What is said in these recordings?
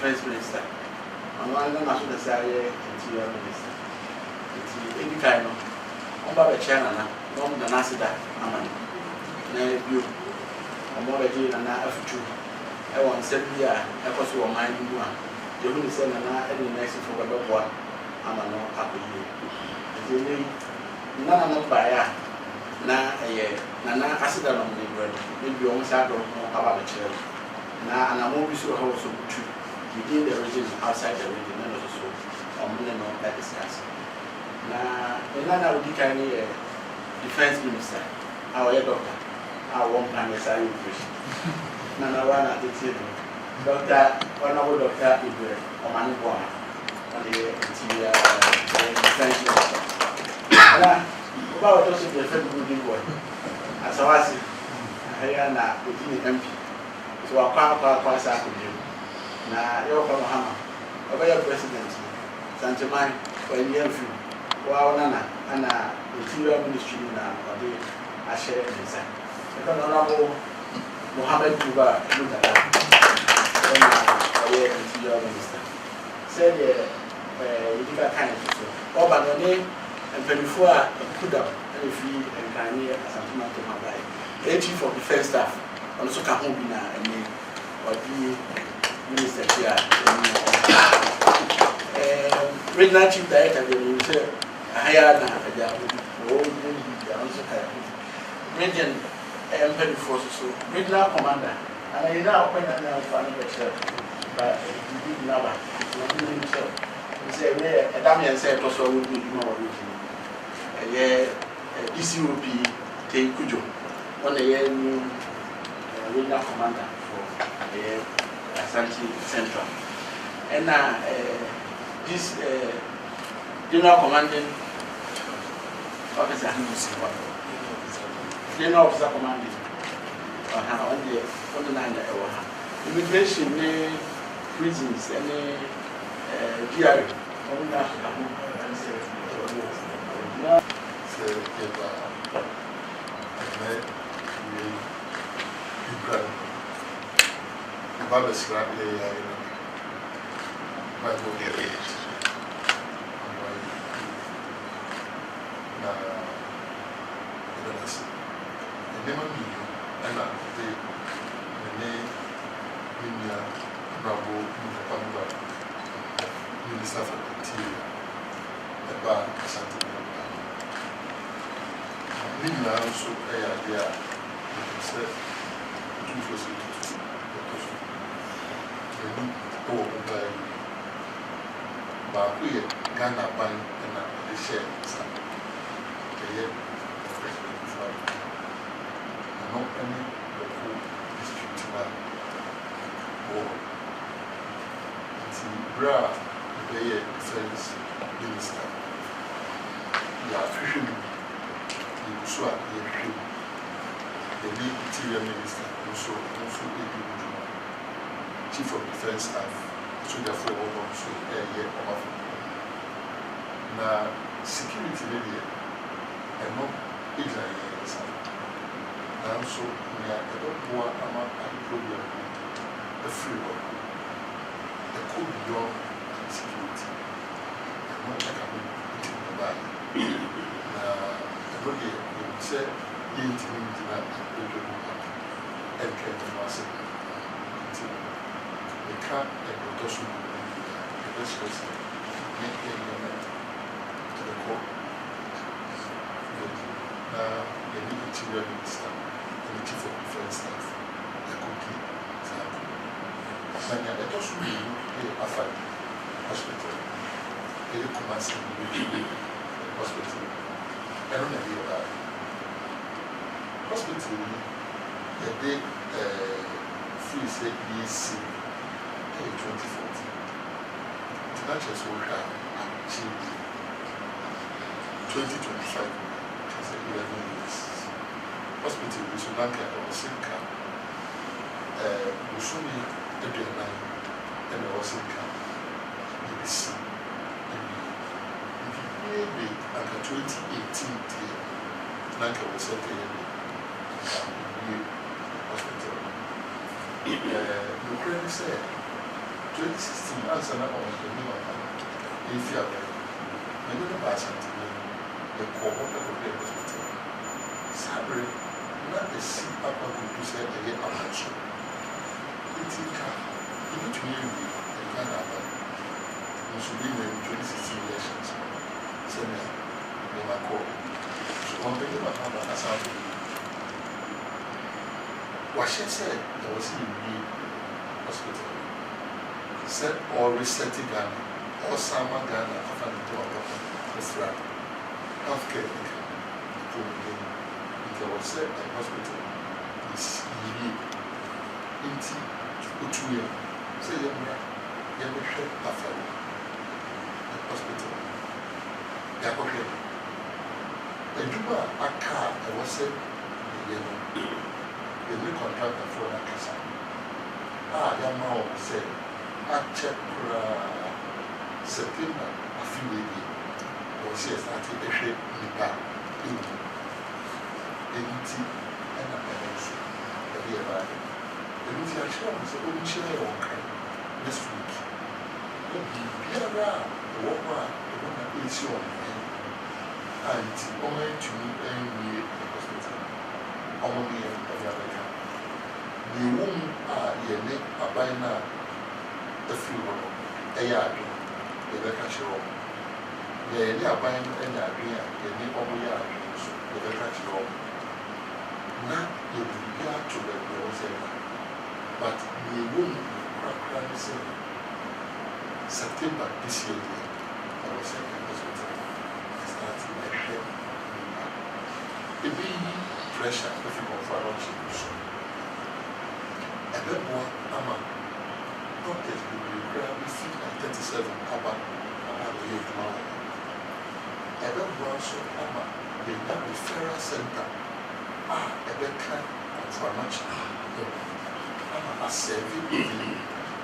Defense Minister. And one of the National Interior Minister. It's any kind of the China, no, the Nasida, Aman, Nabu, a more than F2. I want 7 years, I was to mind you. The only son and I any next for the one, I'm not happy here. None of Baya, na a year, Nana accident on the bread, maybe almost out of about the chair. Now, and I'm always so house of two within the region, outside the region, and also on minimum that discuss. Now, the Nana would be kind of defense minister, our doctor, our one time is our operation. Nana one at the table. Doctor, one of the doctor is there, or Manipua, on the interior defense minister. About also the federal good boy. As I was here now, within the MP. So I can't start with you. Now, you're from Hama, over your president, Santamai, or Indian few. Wow, Nana, and the interior ministry now, or the Asher design. The Honorable Mohammed Kuba, look at that. Interior minister. Said, you got kind of so. Oh, but your name and before I put up any fee and can hear Asantehene to my life. The chief of defense staff. Also come home now and or the minister here. Regional chief director, they say, higher than a job. Region Empire Forces, so regional commander. And I now point out now for another chef, but he did never. He said, a Damian said, also would be more region. A DCOP take Kujo on a year new. Regional commander for Asantehene Central. And this general commanding officer, general officer commanding on the land immigration, prisons, and GRE. About the scrap, my book here. And then and the name India Bravo Minister for Interior about Asantehene. India also a idea said Bawku ye Ghana ban and the share some the no any local district or bra the defense minister. You are fishing you so the interior minister also chief of defense staff. So therefore, also a year of now security area and not Israel. And so we are more among program the free work, the cool beyond security, and not like a bit in the bag. Every day we would say, the intimate and can be massive. The car and the person the best person make to the court. The interior minister and the chief of defense staff, the could Tanya, let us be Afari Hospital. Ele começa a hospital. I don't know about hospital. The day free say BC 2014. International will have achieved 2025. It's 11 years. Hospital in Sri Lanka or Sinka. Usumi Adriana and I was in camp. BBC. Maybe under 2018, Lanka was at the hospital. Ukraine said 2016 answer now on the new one. If you are I don't know Asantehene, the cohort of the hospital. Sabre, not the sea papa who said again Opemsuo. It's in camp. You need to hear me in Canada. You should be in 2016 elections. Send me my call. So one thing about Asantehene. What she said, there was in the hospital. Said or resetting Ghana, or Sama Ghana, Afari the healthcare there was said the hospital is into Utuya. Say Yammer Afari the hospital. Yakohe. The Juba Aka, I was said the new contractor for Nakasa. Yamma said, I check September, a few days. Or she started a shape in the back. And a pencil. The year by the Lucia was a own chair this week. Here around the walk, the one that is your and only to me and the hospital. Only of the other camp. The woman your neck a bina the free one, a yard, the vacation room. The near buying any idea, the name of the yard, the vacation room. Now you will be out to the Rosetta, but the woman crack September this year. I was saying, I started a share. The baby pressure, if you go for a lunch. A bit more, doctors will be grabbing 37 about the youth man. A bit more, so the referral center. A bit kind for much. A saving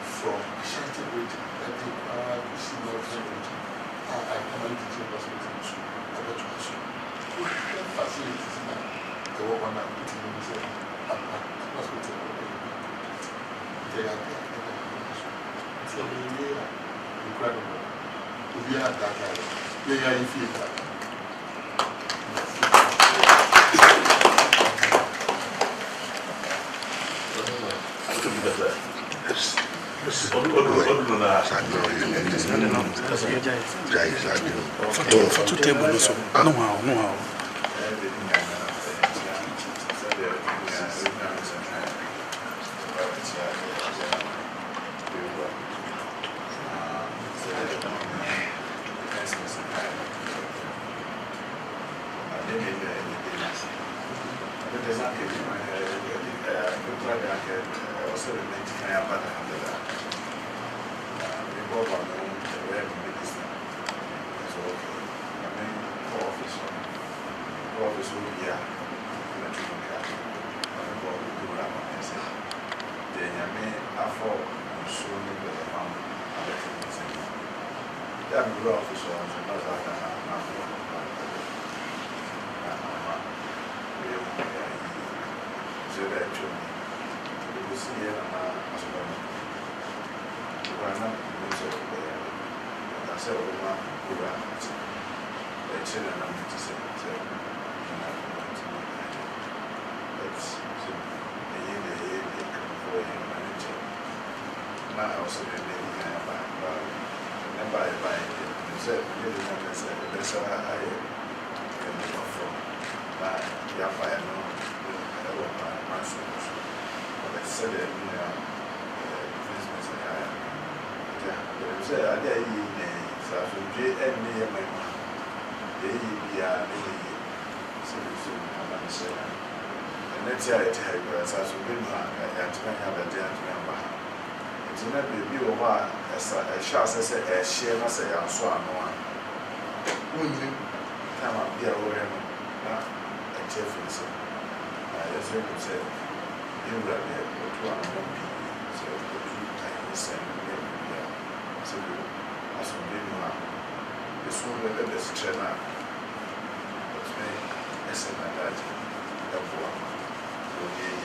from Ashanti region that they see no region. I come into the hospital. I bet you we have facilities now. The one I'm putting in the hospital. They are there. It's incredible. We are that guy. We are in feedback. say I dare you, so any of my mom. They be a lady, so I'm not saying. And let's say I tell you, as I was been I had to have a gentleman. It's not be a while as a shall say a share as a young swan one. Wouldn't come up here over him, a Jefferson. I just heard him say, you will be able to one so I send him. So, as we did now, this one will let us check out. But me, I said, my dad, that one. Okay,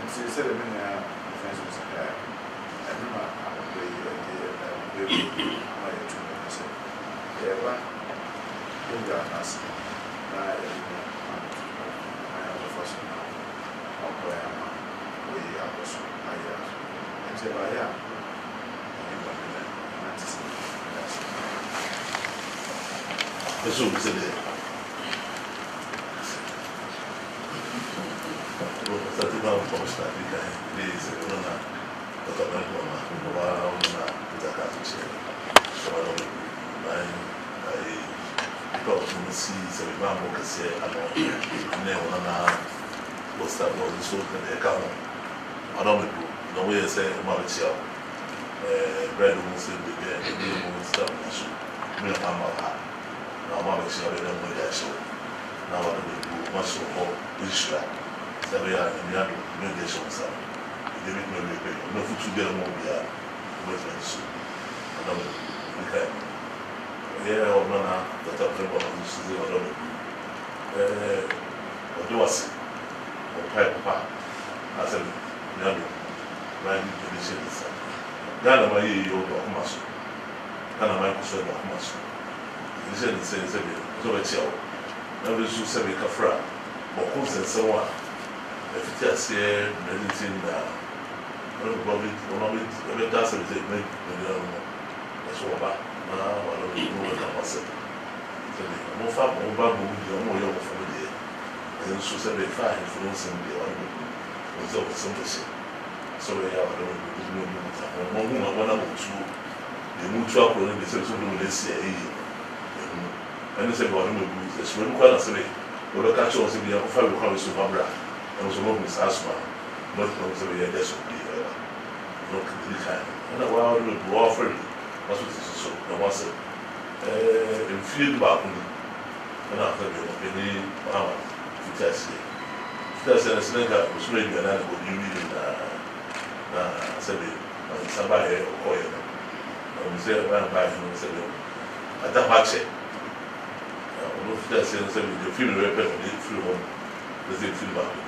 and so instead of being a defense was a guy, I remember I would play you a day and I would play you. I said, yeah, but you got us. Now, I have the first one. I'll play a man. We have also. I have. And say, I am. This will be said there. Sativa posta fica lese una totalmente una da caccia. Sono ai proprio si sapevamo che se hanno una posta con il suo che cavo. Allora non vuoi essere Mauricio. Bread almost in the bed, and the little stuff in the shoe. I'm now I'm always here with them with that show. Now I'm going to do much more issue. So we are in the other show. They make no repay. No food to get them over here. With my shoe. And I'm okay. Yeah, I'm not that I'm going to see what I'm doing. Or pipe apart. I said, no, my condition is. Ghana ma yi yo do akumaso Ghana ma kuso do akumaso ni se be so be tiawo na be su se be kafra bo ko sense wa e fiti ase medicine na no bobby be da se be me no so ba na wa lo ni no ka pase se be mo fa mo ba mo di mo yo mo fa de e su se be fa influence de wa mo so se so we have a little bit of one of the mutual problem is also doing this year. And it's about him with this one quite a say, or the catch also be a 5 hours of Babra, and also not Miss Asma, not from the desk of the not the time. And a while we will offer it, that's what this is so. And once in field Bawku, and after any test. That's an accident was maybe an animal you read said somebody or we say around by him and said, I don't watch it. That's the film weapon through home, the same film about it.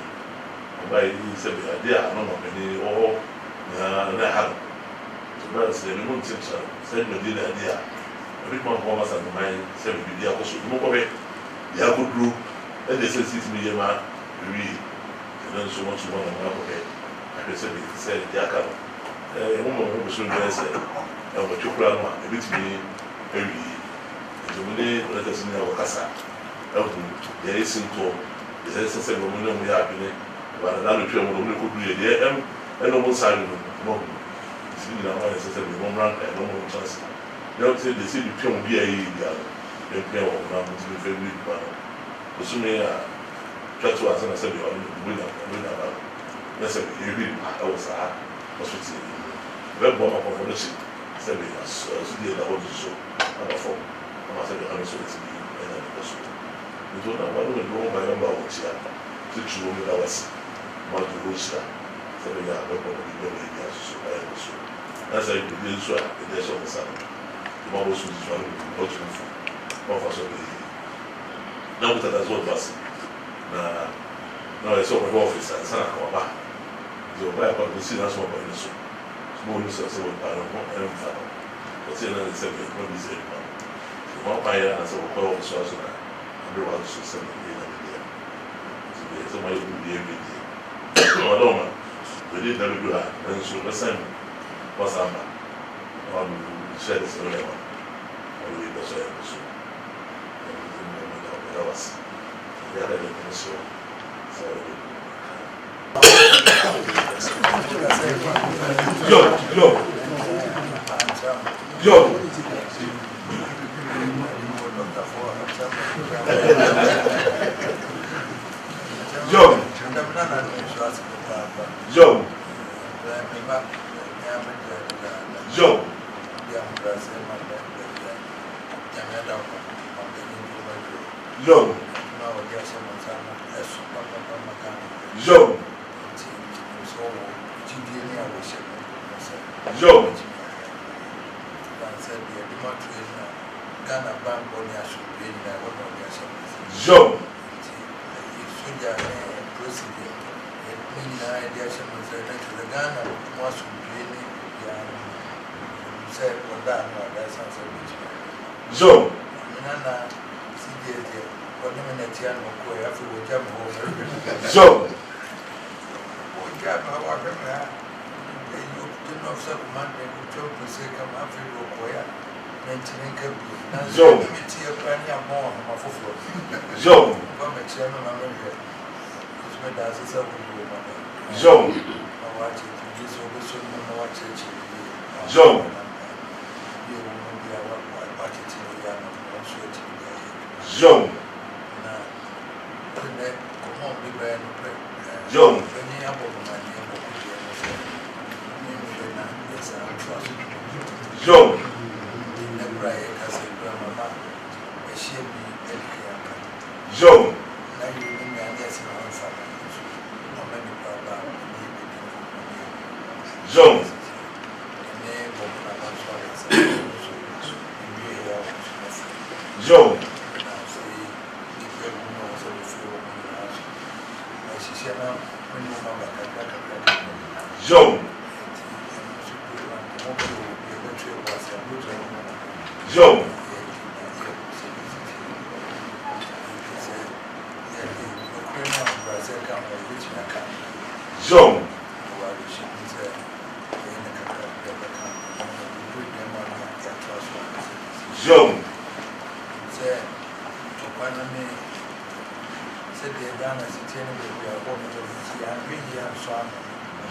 By he said, I don't know any or I have. So that's the remote teacher, send me the idea. A bit more commerce and mind, send me the opposite. Move away. The Apple group, and they said 6 million man, read. And then so much you want to have okay. I said, Jacka, a woman who was soon say, and what you cry, a bit me every year. The money let us know Casa. There is simple, the essence of women we are in it, but another two women could be a and almost silent. No, it's been a necessary one run and no more chance. They say the city will be a young player of now to be very good. The sooner try to answer, I said, you are winner. That's a very I was hospital. Web bomb of foundation, said us, the other show, and a form. I said, I'm so to be and also. We don't know what we go by number of here. To chew with us, not to go star. So we are not going to be very young, so I also. As I did, so there's all the sun. The mother was one not to move. One for so now that as well was. Now I saw my office and Sana come back. So why about the scene as well by the small news as well by the father. But then I said, what is it? One fire as a call of so everyone should send me in a video. So my will be every day. I don't know. We did never do that. And so the same was on share this other one. I will the same. So that was the other show. So Yo. Joe. Joe. Joe. Joe. Joe.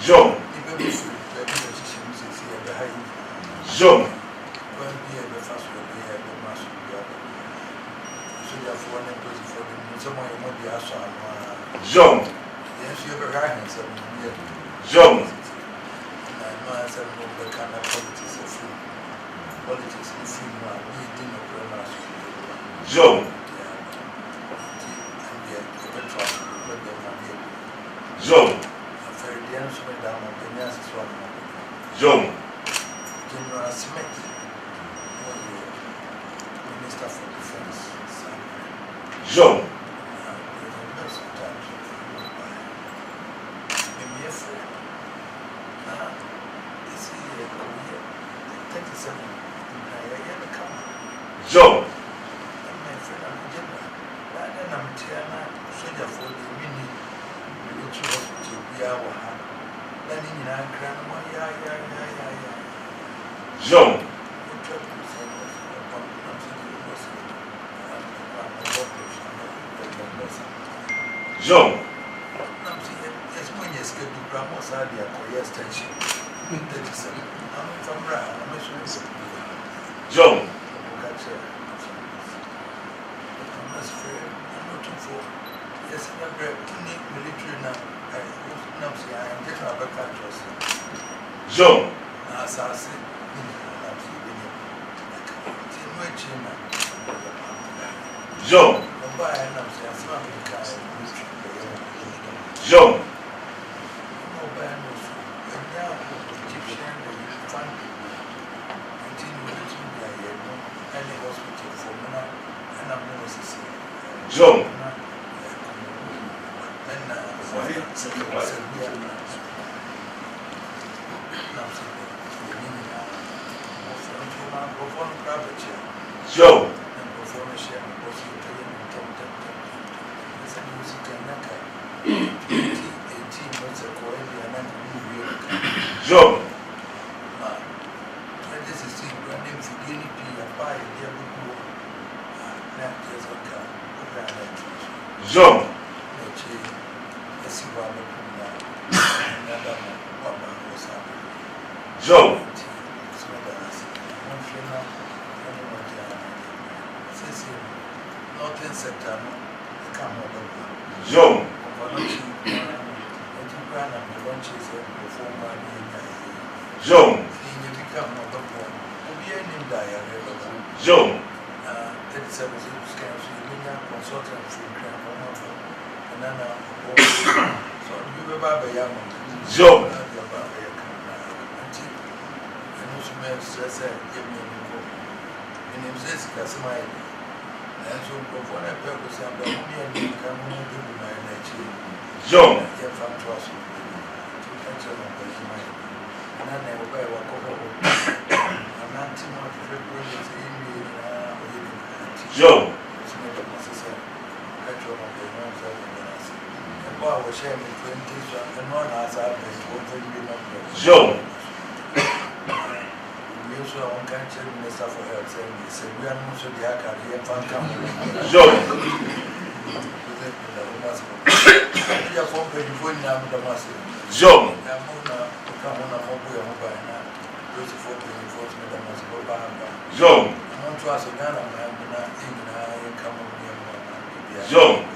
Joe. Joe. Joe. Joe. Joe. sector, come over. Jom. Jom. Jom. Jom. Jom. Jom. Jom. Jom. Jom. Jom.